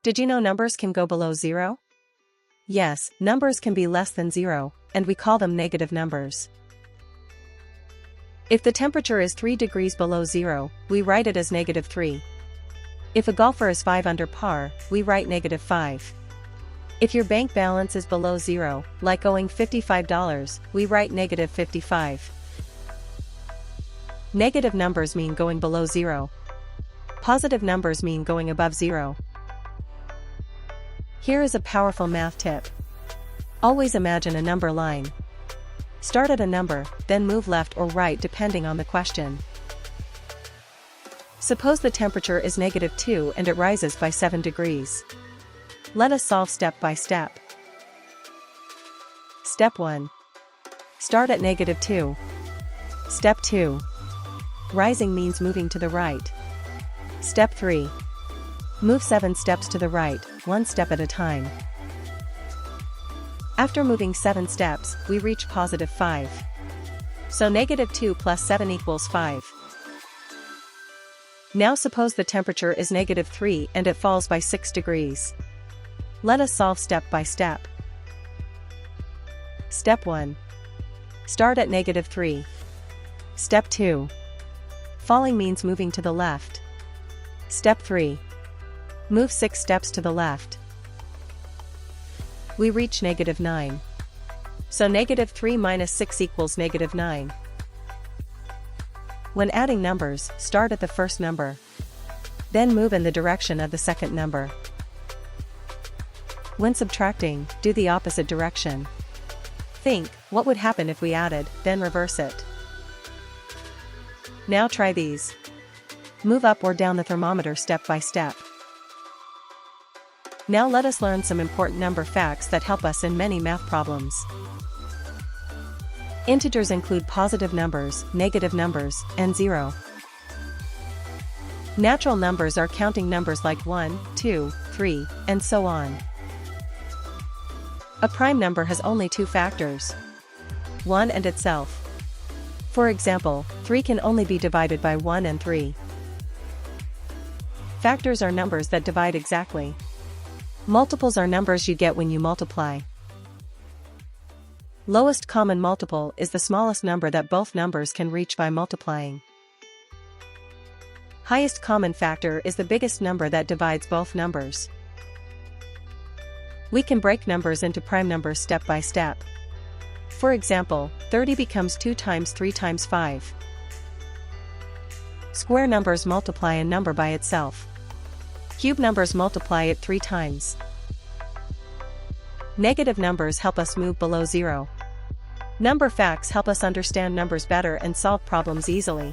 Did you know numbers can go below zero? Yes, numbers can be less than zero, and we call them negative numbers. If the temperature is 3 degrees below zero, we write it as -3. If a golfer is 5 under par, we write -5. If your bank balance is below zero, like owing $55, we write -55. Negative numbers mean going below zero. Positive numbers mean going above zero. Here is a powerful math tip. Always imagine a number line. Start at a number, then move left or right depending on the question. Suppose the temperature is -2 and it rises by 7 degrees. Let us solve step by step. Step 1. Start at -2. Step 2. Rising means moving to the right. Step 3. Move 7 steps to the right, 1 step at a time. After moving 7 steps, we reach +5. So -2 plus 7 equals 5. Now suppose the temperature is -3 and it falls by 6 degrees. Let us solve step by step. Step 1. Start at -3. Step 2. Falling means moving to the left. Step 3. Move 6 steps to the left. We reach -9. So -3 minus 6 equals -9. When adding numbers, start at the first number. Then move in the direction of the second number. When subtracting, do the opposite direction. Think, what would happen if we added, then reverse it? Now try these. Move up or down the thermometer step by step. Now let us learn some important number facts that help us in many math problems. Integers include positive numbers, negative numbers, and 0. Natural numbers are counting numbers like 1, 2, 3, and so on. A prime number has only 2 factors. 1 and itself. For example, 3 can only be divided by 1 and 3. Factors are numbers that divide exactly. Multiples are numbers you get when you multiply. Lowest common multiple is the smallest number that both numbers can reach by multiplying. Highest common factor is the biggest number that divides both numbers. We can break numbers into prime numbers step by step. For example, 30 becomes 2 times 3 times 5. Square numbers multiply a number by itself. Cube numbers multiply it 3 times. Negative numbers help us move below zero. Number facts help us understand numbers better and solve problems easily.